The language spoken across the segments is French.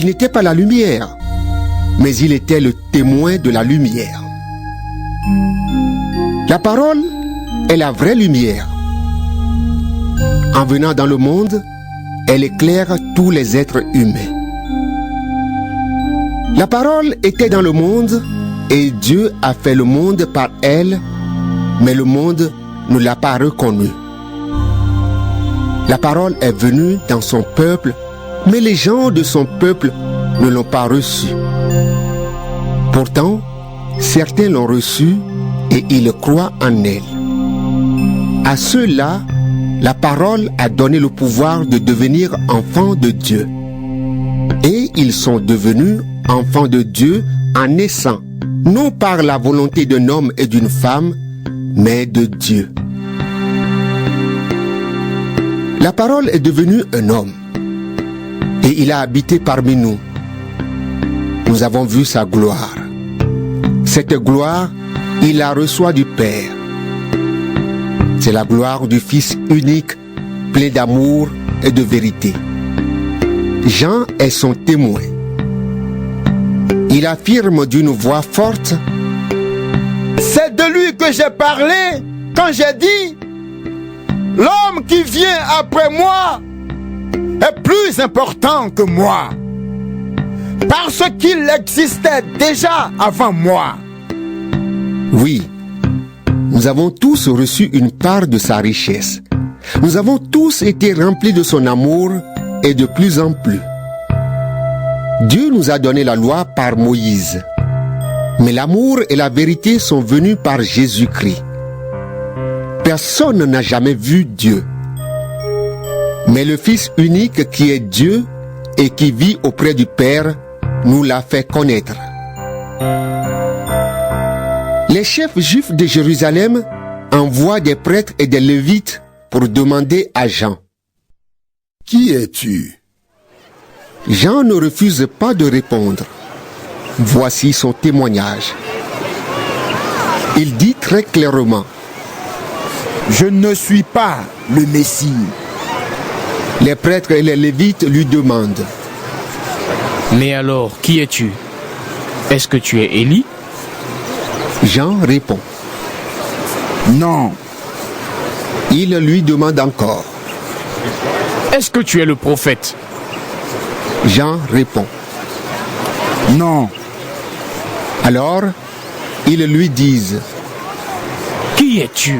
Il n'était pas la lumière, mais il était le témoin de la lumière. La parole est la vraie lumière. En venant dans le monde, elle éclaire tous les êtres humains. La parole était dans le monde et Dieu a fait le monde par elle, mais le monde ne l'a pas reconnue. La parole est venue dans son peuple, mais les gens de son peuple ne l'ont pas reçue. Pourtant, certains l'ont reçue et ils croient en elle. À ceux-là, la parole a donné le pouvoir de devenir enfants de Dieu. Et ils sont devenus enfants de Dieu en naissant, non par la volonté d'un homme et d'une femme, mais de Dieu. La parole est devenue un homme et il a habité parmi nous. Nous avons vu sa gloire. Cette gloire, il la reçoit du Père. C'est la gloire du Fils unique, plein d'amour et de vérité. Jean est son témoin. Il affirme d'une voix forte: c'est de lui que j'ai parlé quand j'ai dit: l'homme qui vient après moi est plus important que moi, parce qu'il existait déjà avant moi. Oui, nous avons tous reçu une part de sa richesse. Nous avons tous été remplis de son amour et de plus en plus. Dieu nous a donné la loi par Moïse, mais l'amour et la vérité sont venus par Jésus-Christ. Personne n'a jamais vu Dieu, mais le Fils unique qui est Dieu et qui vit auprès du Père nous l'a fait connaître. Les chefs juifs de Jérusalem envoient des prêtres et des lévites pour demander à Jean: qui es-tu? Jean ne refuse pas de répondre. Voici son témoignage. Il dit très clairement: je ne suis pas le Messie. Les prêtres et les lévites lui demandent: mais alors, qui es-tu? Est-ce que tu es Élie? Jean répond: non. Il lui demande encore: est-ce que tu es le prophète? Jean répond: non. Alors, ils lui disent: qui es-tu?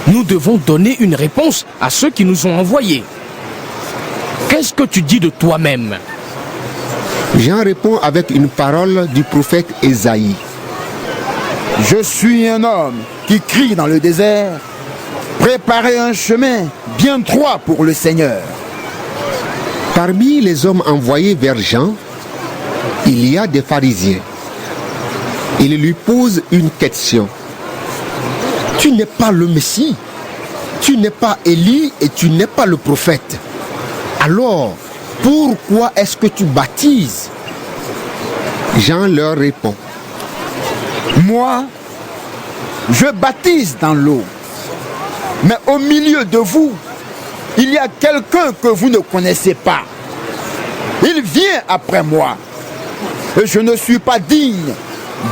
Nous devons donner une réponse à ceux qui nous ont envoyés. Qu'est-ce que tu dis de toi-même? Jean répond avec une parole du prophète Ésaïe: je suis un homme qui crie dans le désert: préparez un chemin bien droit pour le Seigneur. Parmi les hommes envoyés vers Jean, il y a des pharisiens. Ils lui posent une question: tu n'es pas le Messie, tu n'es pas Élie et tu n'es pas le prophète. Alors, pourquoi est-ce que tu baptises? Jean leur répond: moi, je baptise dans l'eau. Mais au milieu de vous, il y a quelqu'un que vous ne connaissez pas. Il vient après moi. Et je ne suis pas digne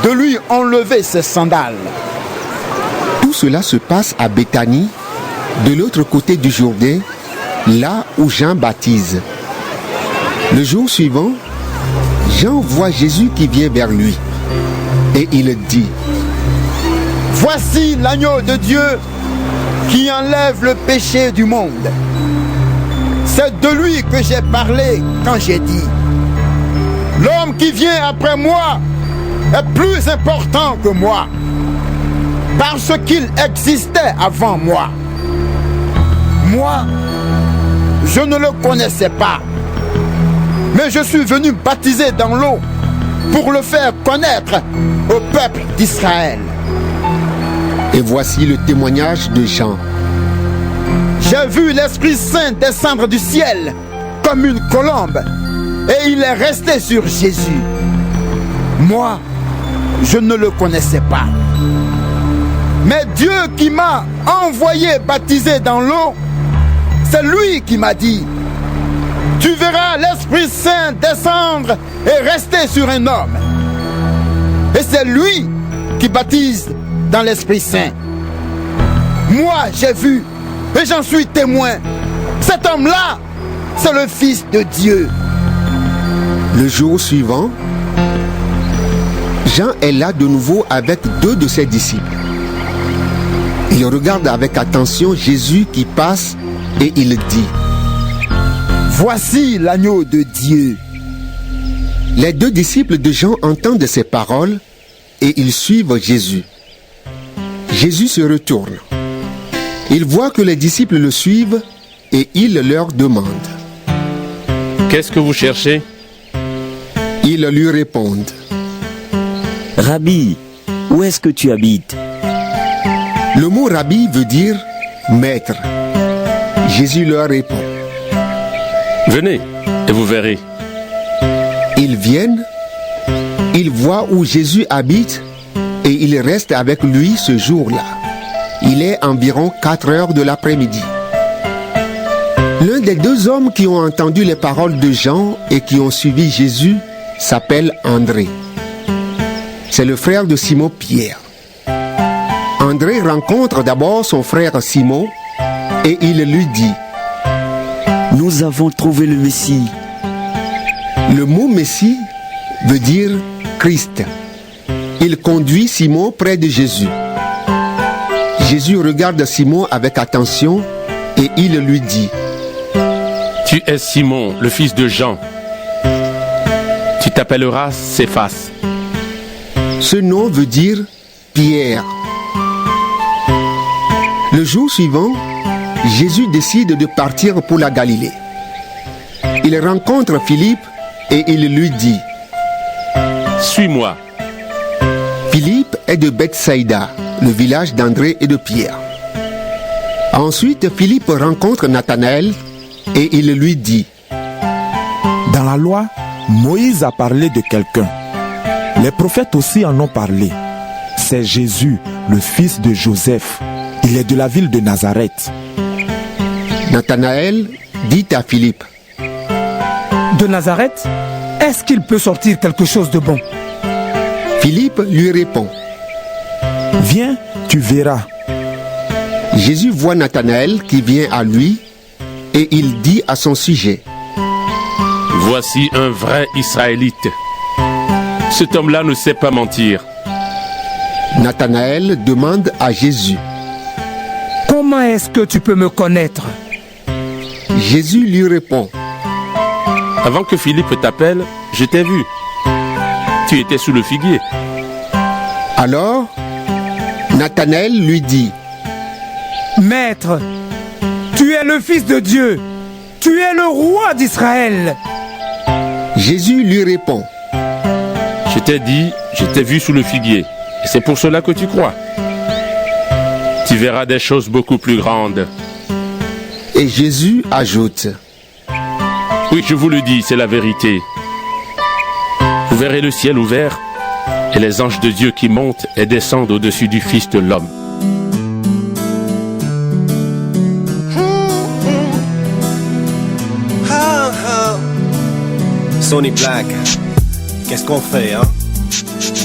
de lui enlever ses sandales. Tout cela se passe à Béthanie, de l'autre côté du Jourdain, là où Jean baptise. Le jour suivant, Jean voit Jésus qui vient vers lui. Et il dit: voici l'agneau de Dieu qui enlève le péché du monde. C'est de lui que j'ai parlé quand j'ai dit: l'homme qui vient après moi est plus important que moi, parce qu'il existait avant moi. Moi, je ne le connaissais pas, mais je suis venu baptiser dans l'eau pour le faire connaître au peuple d'Israël. Et voici le témoignage de Jean. J'ai vu l'Esprit Saint descendre du ciel comme une colombe, et il est resté sur Jésus. Moi, je ne le connaissais pas. Mais Dieu qui m'a envoyé baptiser dans l'eau, c'est lui qui m'a dit: tu verras l'Esprit l'Esprit Saint descendre et rester sur un homme. Et c'est lui qui baptise dans l'Esprit Saint. Moi, j'ai vu et j'en suis témoin. Cet homme-là, c'est le Fils de Dieu. Le jour suivant, Jean est là de nouveau avec 2 de ses disciples. Il regarde avec attention Jésus qui passe et il dit: Voici l'agneau de Dieu. Les 2 disciples de Jean entendent ces paroles et ils suivent Jésus. Jésus se retourne. Il voit que les disciples le suivent et il leur demande: Qu'est-ce que vous cherchez? Ils lui répondent: Rabbi, où est-ce que tu habites? Le mot rabbi veut dire maître. Jésus leur répond: Venez et vous verrez. Ils viennent, ils voient où Jésus habite et ils restent avec lui ce jour-là. Il est environ 4 heures de l'après-midi. L'un des 2 hommes qui ont entendu les paroles de Jean et qui ont suivi Jésus s'appelle André. C'est le frère de Simon-Pierre. André rencontre d'abord son frère Simon et il lui dit: Nous avons trouvé le Messie. Le mot Messie veut dire Christ. Il conduit Simon près de Jésus. Jésus regarde Simon avec attention et il lui dit: Tu es Simon, le fils de Jean. Tu t'appelleras Céphas. Ce nom veut dire Pierre. Le jour suivant, Jésus décide de partir pour la Galilée. Il rencontre Philippe et il lui dit: Suis-moi. Philippe est de Bethsaïda, le village d'André et de Pierre. Ensuite, Philippe rencontre Nathanaël et il lui dit: Dans la loi, Moïse a parlé de quelqu'un. Les prophètes aussi en ont parlé. C'est Jésus, le fils de Joseph. Il est de la ville de Nazareth. Nathanaël dit à Philippe: De Nazareth, est-ce qu'il peut sortir quelque chose de bon? Philippe lui répond: Viens, tu verras. Jésus voit Nathanaël qui vient à lui et il dit à son sujet: Voici un vrai Israélite. Cet homme-là ne sait pas mentir. Nathanaël demande à Jésus: Comment est-ce que tu peux me connaître? Jésus lui répond: Avant que Philippe t'appelle, je t'ai vu. Tu étais sous le figuier. Alors, Nathanaël lui dit: Maître, tu es le Fils de Dieu. Tu es le roi d'Israël. Jésus lui répond: Je t'ai dit, je t'ai vu sous le figuier. Et c'est pour cela que tu crois. Tu verras des choses beaucoup plus grandes. Et Jésus ajoute: Oui, je vous le dis, c'est la vérité. Vous verrez le ciel ouvert et les anges de Dieu qui montent et descendent au-dessus du Fils de l'homme. Sony Black, qu'est-ce qu'on fait, hein?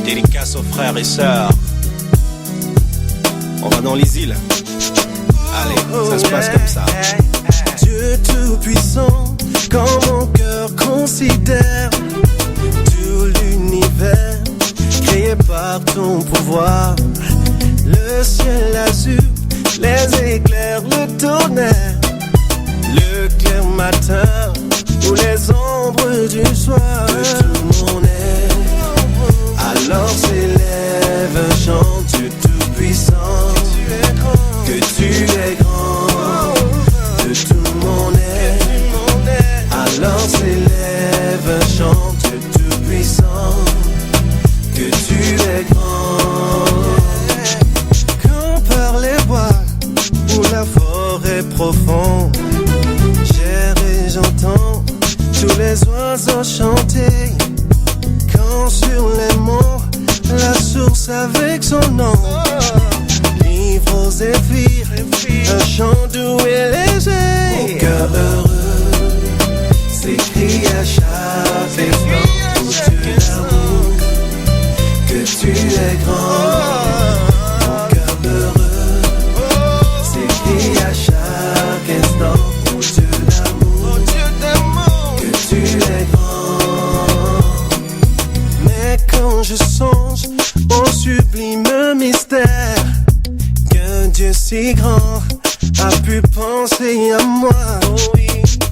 Dédicace aux frères et sœurs. On va dans les îles. Allez, ça se passe comme ça. Dieu tout-puissant, quand mon cœur considère tout l'univers créé par ton pouvoir, le ciel azur, les éclairs, le tonnerre, le clair matin ou les ombres du soir, de tout mon être. Alors s'élève un chant, Dieu tout-puissant, que tu es grand, de tout mon être. Alors s'élève un chant, Dieu tout-puissant, que tu es grand. Quand par les bois ou la forêt profonde, j'erre et j'entends tous les oiseaux chanter. Quand sur les monts, la source avec son nom livre aux zéphyrs un chant doux et léger. Mon cœur heureux s'écrie à chaque je songe au sublime mystère qu'un Dieu si grand a pu penser à moi, oh oui,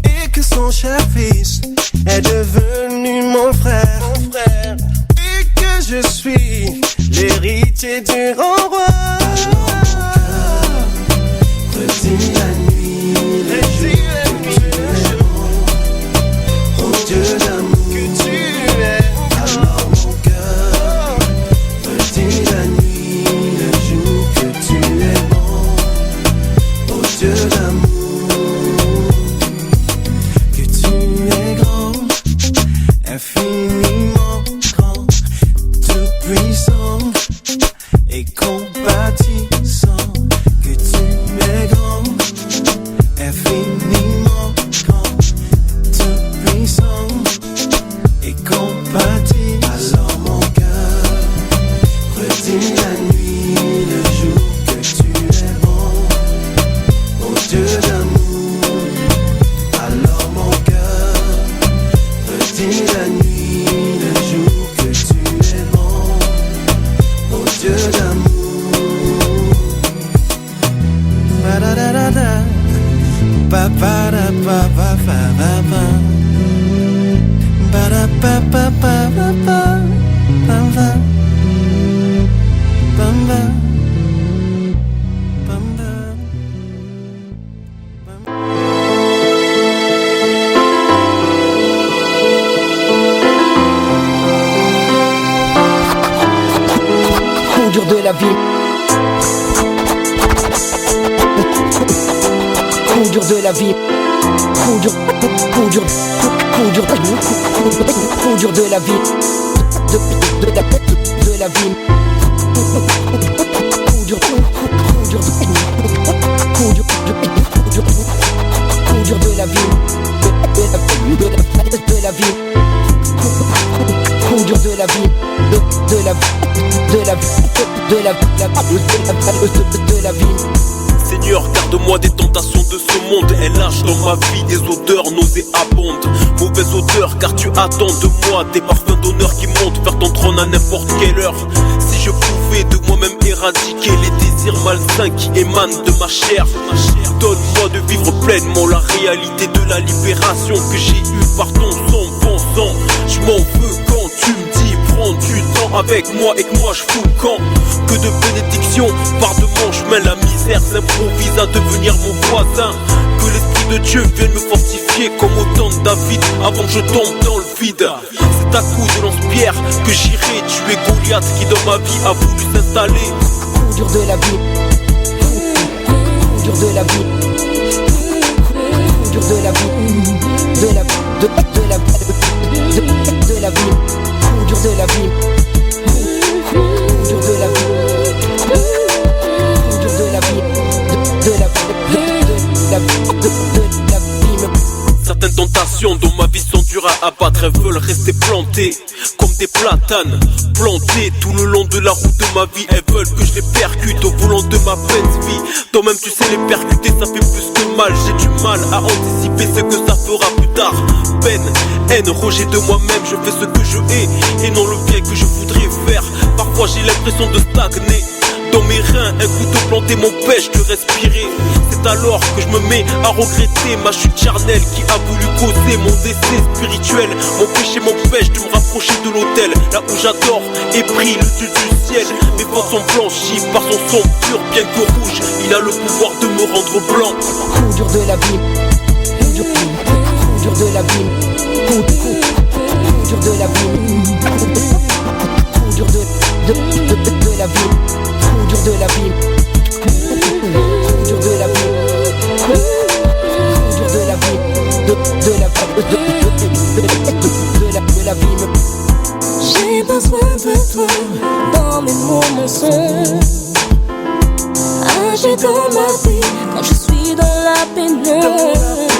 et que son cher fils est devenu mon frère, et que je suis l'héritier du grand roi. Redis la nuit, redis le jour, oh Dieu d'amour que tu es. Alors mon cœur, redis la nuit, le jour que tu es bon, oh Dieu d'amour, que tu es grand, infiniment grand, tout puissant et compatissant. Que tu es grand, infiniment grand, tout puissant et compatissant. Alors mon cœur redit la nuit, le jour que tu es bon, oh Dieu d'amour. Alors mon cœur redit la nuit, le jour que tu es bon, oh Dieu d'amour. Ba-da-da-da-da, ba-ba-da-ba-ba-ba-ba-ba, ba-da-ba-ba-ba-ba-ba, ba-ba, ba-ba, ba-ba. Coup dur de la vie. Coup dur de la vie. Coup dur de la vie. Coup dur de la vie. De la vie. Coup dur de la vie. De la vie. Coup dur de la vie. De la vie. Seigneur, garde-moi des tentations de ce monde. Elle lâche dans ma vie des odeurs nauséabondes. Mauvaise odeur car tu attends de moi des parfums d'honneur qui montent vers ton trône à n'importe quelle heure. Si je pouvais de moi-même éradiquer les désirs malsains qui émanent de ma chair, donne-moi de vivre pleinement la réalité de la libération que j'ai eue par ton sang, bon sang. Je m'en veux quand tu me dis prends du temps avec moi et que moi je fous le camp. Que de bénédictions part de mon chemin, la misère s'improvise à devenir mon voisin. Que l'esprit de Dieu vienne me fortifier comme au temps de David avant que je tombe dans le vide. C'est à coup de lance-pierre que j'irai tuer Goliath qui dans ma vie a voulu s'installer. Coup dur de la vie. Coup dur de la vie. Coup dur de la vie. De la vie. De la vie. De la vie. Coup dur de la vie. Coup dur de la vie. Coup dur de la vie. De la vie. Certaines tentations dans ma vie sont dures à abattre. Elles veulent rester plantées comme des platanes, plantées tout le long de la route de ma vie. Elles veulent que je les percute au volant de ma belle vie. Toi-même tu sais les percuter, ça fait plus que mal. J'ai du mal à anticiper ce que ça fera plus tard. Peine, haine, rejet de moi-même. Je fais ce que je hais et non le bien que je voudrais faire. Parfois j'ai l'impression de stagner. Dans mes reins, un couteau planté m'empêche de respirer. C'est alors que je me mets à regretter ma chute charnelle qui a voulu causer mon décès spirituel. Mon péché m'empêche de me rapprocher de l'autel, là où j'adore et prie le Dieu du ciel. Mes fautes sont blanchies par son sang pur, bien que rouge. Il a le pouvoir de me rendre blanc. Coup dur de la vie. Coup dur de la vie. Coup dur de la vie. Coup dur de la vie. Coup dur de la vie. Coup dur de la vie. Coup dur de la vie. De la vie. J'ai besoin de toi dans mes moments sombres. Agis dans ma vie quand je suis dans la pénombre.